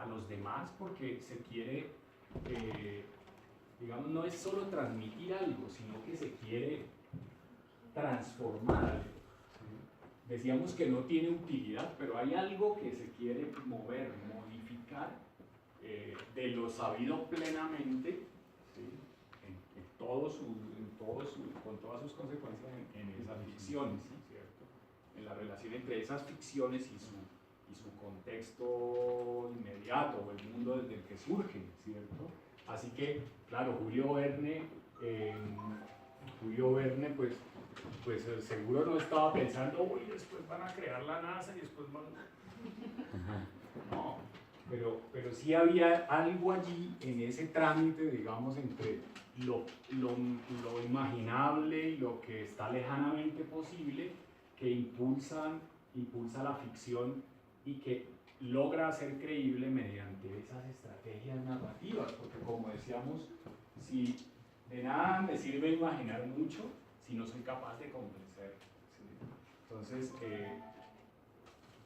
a los demás porque se quiere, digamos, no es solo transmitir algo, sino que se quiere transformar algo. ¿Sí? Decíamos que no tiene utilidad, pero hay algo que se quiere mover, modificar de lo sabido plenamente, ¿sí? Con todas sus consecuencias en esas ficciones, ¿cierto? En la relación entre esas ficciones y su contexto inmediato o el mundo desde el que surge, ¿cierto? Así que, claro, Julio Verne pues seguro no estaba pensando, uy, después van a crear la NASA y después van... No, pero sí había algo allí en ese trámite, digamos, entre lo imaginable y lo que está lejanamente posible, que impulsa la ficción y que logra hacer creíble mediante esas estrategias narrativas, porque como decíamos, si de nada me sirve imaginar mucho si no soy capaz de convencer. ¿Sí? Entonces,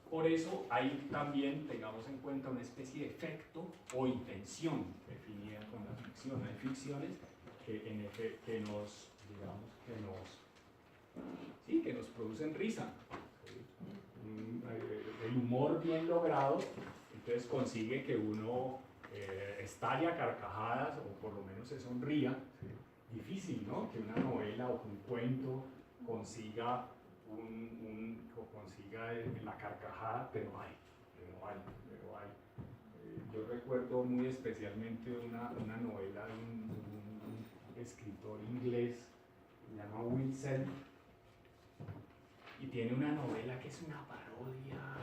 por eso hay también, tengamos en cuenta, una especie de efecto o intención definida con la ficción. Hay ficciones que nos producen risa. ¿Sí? El humor bien logrado, entonces consigue que uno estalle a carcajadas o por lo menos se sonría. ¿Sí? Difícil, ¿no? Que una novela o un cuento consiga la carcajada, pero hay. Yo recuerdo muy especialmente una novela de un escritor inglés, se llama Will Self, y tiene una novela que es una parodia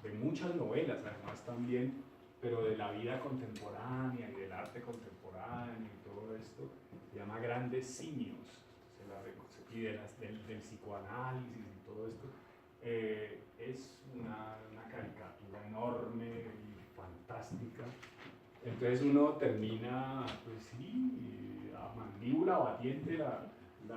de muchas novelas, además también, pero de la vida contemporánea y del arte contemporáneo y todo esto, se llama Grandes Simios, y del psicoanálisis y todo esto. Es una caricatura enorme y fantástica. Entonces uno termina, pues sí, a mandíbula batiente la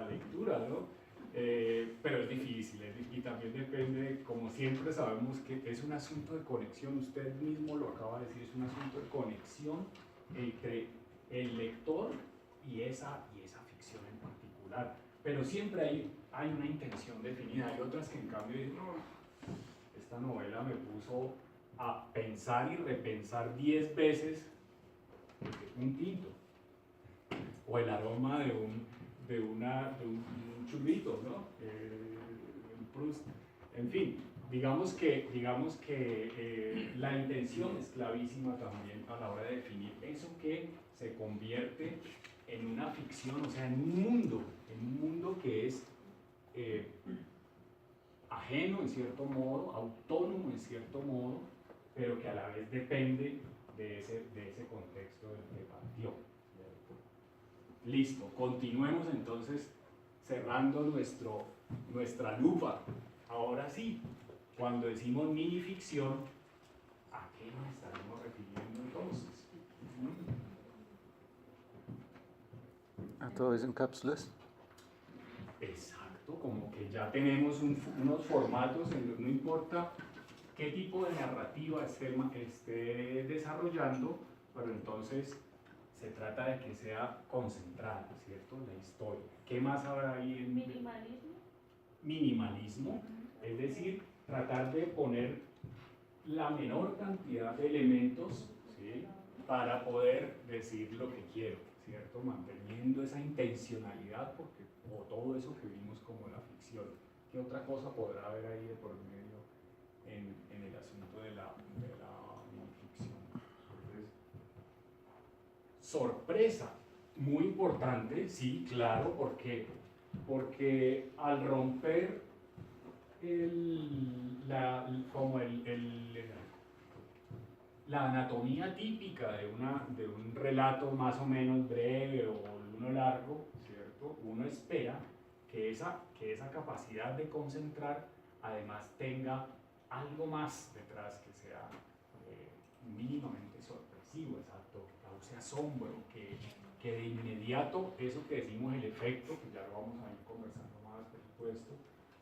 lectura, ¿no? Pero es difícil, y también depende, como siempre sabemos que es un asunto de conexión, usted mismo lo acaba de decir, es un asunto de conexión entre el lector y esa ficción en particular. Pero siempre hay una intención definida. Hay otras que en cambio dicen, no, esta novela me puso a pensar y repensar 10 veces un tinto, o el aroma de un churrito, ¿no? Un Proust. En fin, digamos que la intención es clavísima también a la hora de definir eso que se convierte en una ficción, o sea, en un mundo que es ajeno en cierto modo, autónomo en cierto modo, pero que a la vez depende de ese contexto del que partió. Listo, continuemos entonces cerrando nuestra lupa. Ahora sí, cuando decimos minificción, ¿a qué nos estaremos refiriendo entonces? ¿A todo eso en cápsulas? Exacto, como que ya tenemos unos formatos, no importa qué tipo de narrativa esté desarrollando, pero entonces se trata de que sea concentrada, ¿cierto? La historia. ¿Qué más habrá ahí en minimalismo? Minimalismo, es decir, tratar de poner la menor cantidad de elementos, ¿sí? Para poder decir lo que quiero, ¿cierto? Manteniendo esa intencionalidad, o todo eso que vimos como la ficción. ¿Qué otra cosa podrá haber ahí de por medio en el asunto de la minificción? Entonces, sorpresa, muy importante, sí, claro, porque al romper la anatomía típica de un relato más o menos breve o uno largo, ¿cierto? Uno espera que esa capacidad de concentrar además tenga algo más detrás que sea mínimamente sorpresivo, exacto, que cause asombro, que de inmediato eso que decimos el efecto, que ya lo vamos a ir conversando más por supuesto,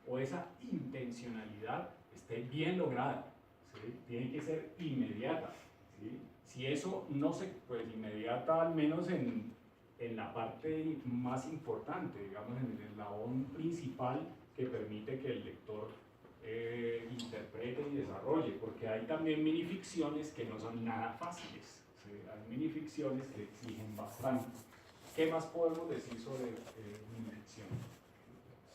o esa intencionalidad esté bien lograda, ¿sí? Tiene que ser inmediata, ¿sí? Si eso no se, pues inmediata al menos en la parte más importante, digamos en el eslabón principal que permite que el lector interprete y desarrolle, porque hay también minificciones que no son nada fáciles, ¿sí? Hay minificciones que exigen bastante. ¿Qué más podemos decir sobre minificción?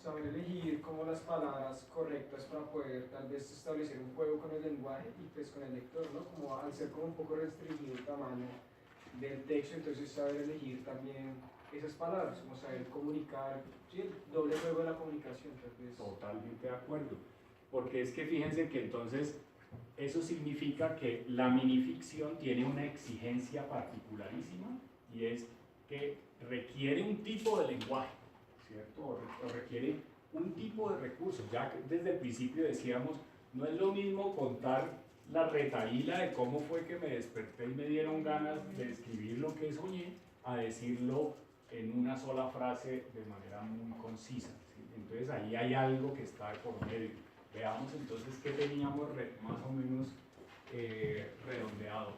Saber elegir como las palabras correctas para poder tal vez establecer un juego con el lenguaje y pues con el lector, ¿no? Como al ser como un poco restringido el tamaño del texto, entonces saber elegir también esas palabras, como saber comunicar, ¿sí? El doble juego de la comunicación, tal vez. Totalmente de acuerdo, porque es que fíjense que entonces eso significa que la minificción tiene una exigencia particularísima y es que requiere un tipo de lenguaje, ¿cierto? O requiere un tipo de recursos. Ya que desde el principio decíamos, no es lo mismo contar la retahíla de cómo fue que me desperté y me dieron ganas de escribir lo que soñé, a decirlo en una sola frase de manera muy concisa, ¿sí? Entonces ahí hay algo que está de por medio. Veamos entonces qué teníamos más o menos redondeado.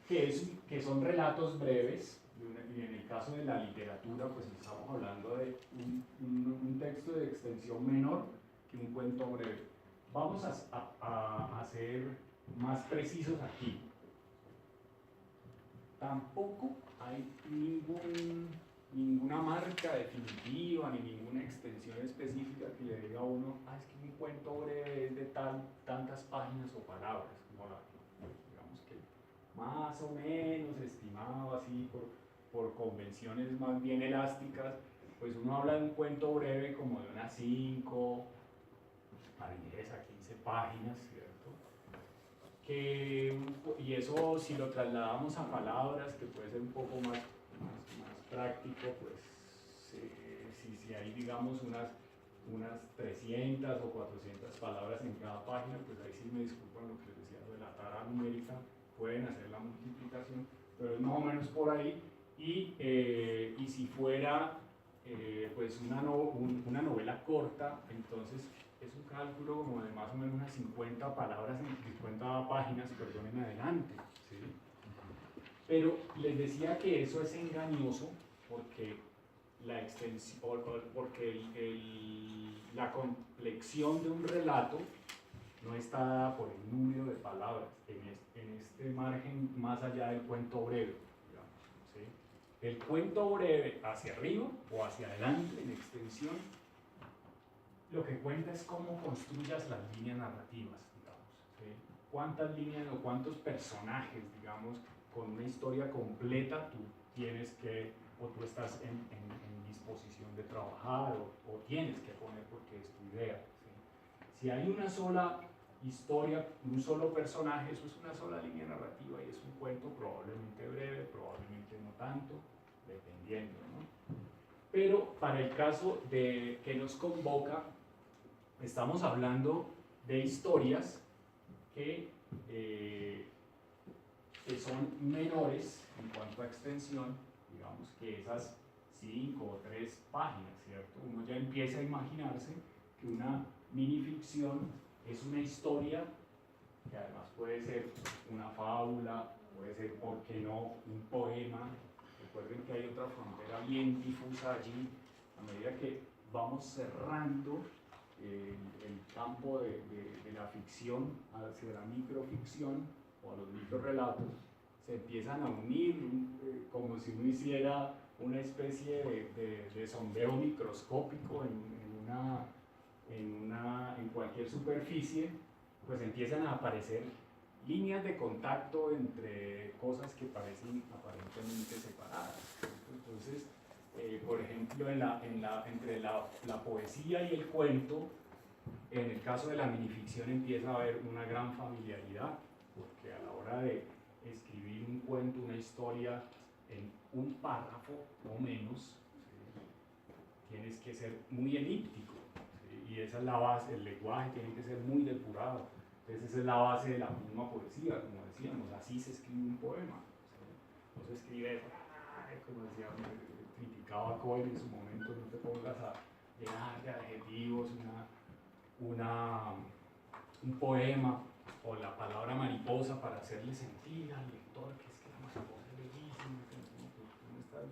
Que son relatos breves, y en el caso de la literatura, pues estamos hablando de un texto de extensión menor que un cuento breve. Vamos a ser más precisos aquí. Tampoco hay ninguna marca definitiva ni ninguna extensión específica que le diga a uno, es que un cuento breve es de tantas páginas o palabras, como digamos que más o menos estimado así por convenciones más bien elásticas, pues uno habla de un cuento breve como de unas 5 a 10 a 15 páginas, ¿cierto? Y eso si lo trasladamos a palabras, que puede ser un poco más práctico, pues si hay digamos unas 300 o 400 palabras en cada página, pues ahí sí me disculpan lo que les decía de la tara numérica, pueden hacer la multiplicación, pero es más o menos por ahí. Y si fuera pues una novela corta, entonces es un cálculo como de más o menos unas 50 palabras, 50 páginas, perdón, en adelante, ¿sí? Pero les decía que eso es engañoso porque la extensión, porque la complexión de un relato no está dada por el número de palabras en este margen más allá del cuento breve, digamos, ¿sí? El cuento breve hacia arriba o hacia adelante en extensión, lo que cuenta es cómo construyas las líneas narrativas, digamos, ¿sí? Cuántas líneas o cuántos personajes, digamos, con una historia completa tú tienes que, o tú estás en disposición de trabajar o tienes que poner porque es tu idea, ¿sí? Si hay una sola historia, un solo personaje, eso es una sola línea narrativa y es un cuento probablemente breve, probablemente no tanto, dependiendo, ¿no? Pero para el caso de que nos convoca, estamos hablando de historias que son menores en cuanto a extensión, digamos que esas 5 o 3 páginas, ¿cierto? Uno ya empieza a imaginarse que una minificción es una historia que además puede ser una fábula, puede ser, ¿por qué no?, un poema. Recuerden que hay otra frontera bien difusa allí, a medida que vamos cerrando el campo de la ficción hacia la microficción o a los microrelatos, se empiezan a unir como si uno hiciera una especie de sondeo microscópico en cualquier superficie, pues empiezan a aparecer líneas de contacto entre cosas que parecen aparentemente separadas. Entonces, por ejemplo, entre la poesía y el cuento, en el caso de la minificción empieza a haber una gran familiaridad, porque a la hora de escribir un cuento, una historia en un párrafo o menos, ¿sí?, tienes que ser muy elíptico, ¿sí?, y esa es la base, el lenguaje tiene que ser muy depurado. Entonces esa es la base de la misma poesía, como decíamos, así se escribe un poema, ¿sí? No se escribe, como decía, criticaba a Cohen en su momento, no te pongas a llenar de adjetivos un poema, o la palabra mariposa para hacerle sentir al lector que es que la mariposa es bellísima, que no estás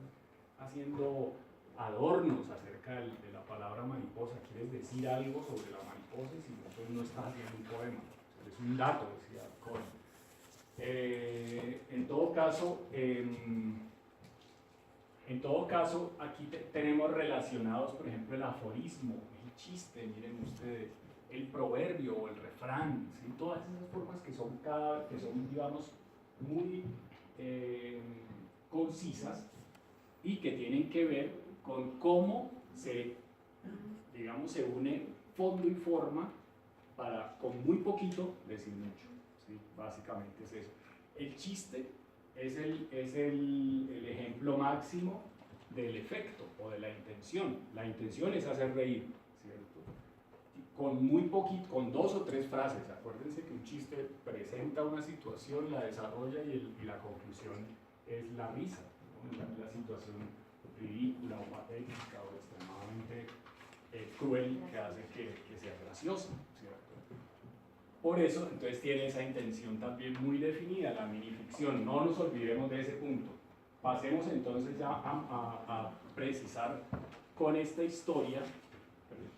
haciendo adornos acerca de la palabra mariposa, quieres decir algo sobre la mariposa y si no, pues no estás haciendo un poema, o sea, es un dato, decía Cohen. En todo caso, aquí tenemos relacionados, por ejemplo, el aforismo, el chiste, miren ustedes, el proverbio o el refrán, ¿sí? Todas esas formas que son, digamos, muy concisas y que tienen que ver con cómo digamos, se une fondo y forma para, con muy poquito, decir mucho, ¿sí? Básicamente es eso. El chiste es el ejemplo máximo del efecto o de la intención. La intención es hacer reír, ¿cierto? Con muy poquito, con 2 o 3 frases. Acuérdense que un chiste presenta una situación, la desarrolla y la conclusión es la risa, ¿no? La situación ridícula o patética o extremadamente cruel que hace que sea graciosa, ¿cierto? Por eso, entonces tiene esa intención también muy definida, la minificción. No nos olvidemos de ese punto. Pasemos entonces ya a precisar con esta historia,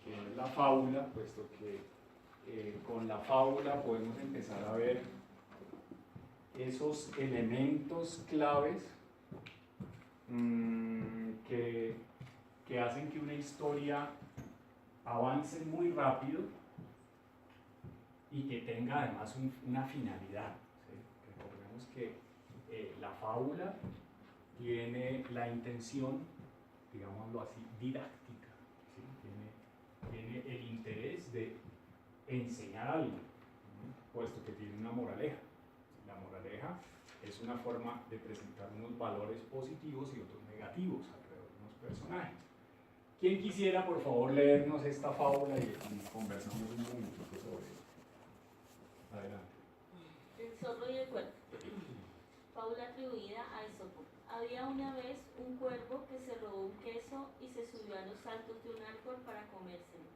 que es la fábula, puesto que con la fábula podemos empezar a ver esos elementos claves que hacen que una historia avance muy rápido y que tenga además una finalidad, ¿sí? Recordemos que la fábula tiene la intención, digámoslo así, didáctica, ¿sí? Tiene el interés de enseñar algo, ¿sí? Puesto que tiene una moraleja. La moraleja es una forma de presentar unos valores positivos y otros negativos alrededor de unos personajes. ¿Quién quisiera, por favor, leernos esta fábula y conversamos un momento sobre ella? Adelante. El zorro y el cuervo. Fábula atribuida a Esopo. Había una vez un cuervo que se robó un queso y se subió a los altos de un árbol para comérselo.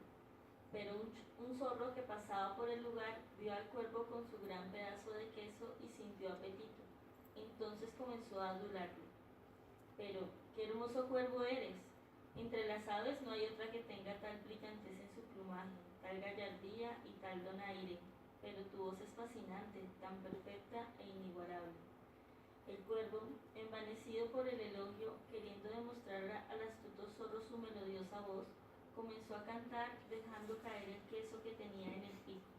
Pero un zorro que pasaba por el lugar vio al cuervo con su gran pedazo de queso y sintió apetito. Entonces comenzó a adularlo. Pero, qué hermoso cuervo eres. Entre las aves no hay otra que tenga tal brillantez en su plumaje, tal gallardía y tal donaire, pero tu voz es fascinante, tan perfecta e inigualable. El cuervo, envanecido por el elogio, queriendo demostrar al astuto zorro su melodiosa voz, comenzó a cantar dejando caer el queso que tenía en el pico.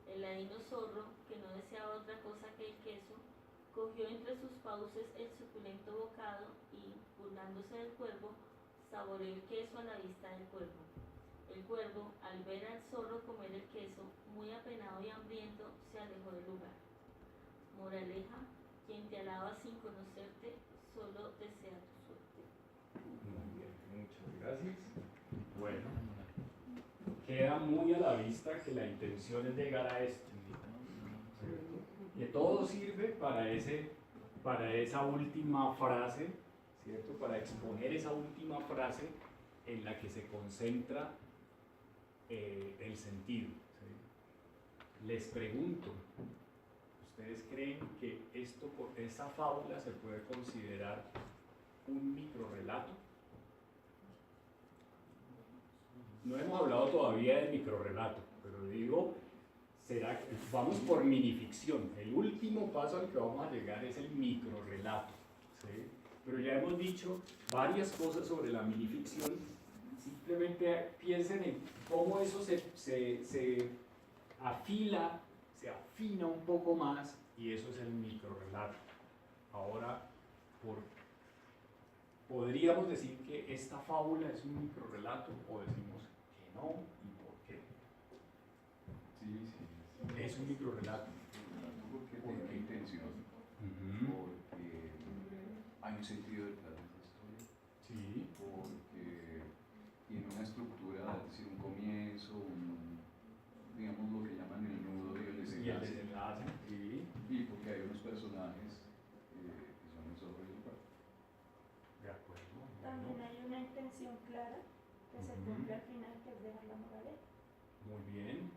El ladino zorro, que no deseaba otra cosa que el queso, cogió entre sus fauces el suculento bocado y, burlándose del cuervo, saboreó el queso a la vista del cuervo. El cuervo, al ver al zorro comer el queso, muy apenado y hambriento, se alejó del lugar. Moraleja: quien te alaba sin conocerte, solo desea tu suerte. Muy bien, muchas gracias. Bueno, queda muy a la vista que la intención es llegar a esto, ¿cierto? Que todo sirve para esa última frase, ¿cierto? Para exponer esa última frase en la que se concentra el sentido, ¿sí? Les pregunto, ¿ustedes creen que esa fábula se puede considerar un microrrelato? No hemos hablado todavía del microrrelato, pero digo, vamos por minificción. El último paso al que vamos a llegar es el microrrelato, ¿sí? Pero ya hemos dicho varias cosas sobre la minificción. Simplemente piensen en cómo eso se afina un poco más, y eso es el microrrelato. Ahora, ¿podríamos decir que esta fábula es un microrrelato o decimos que no y por qué? Sí. Es un microrrelato. Porque tiene intención, porque hay un sentido detrás de esta historia, Sí. porque tiene una estructura, es decir, un comienzo, digamos lo que llaman el nudo y el Y el desenlace, desenlace, sí. y porque hay unos personajes que son el zorro y el cuervo. De acuerdo. También Bueno, hay una intención clara que se cumple al final, que es dejar la moraleja. muy bien.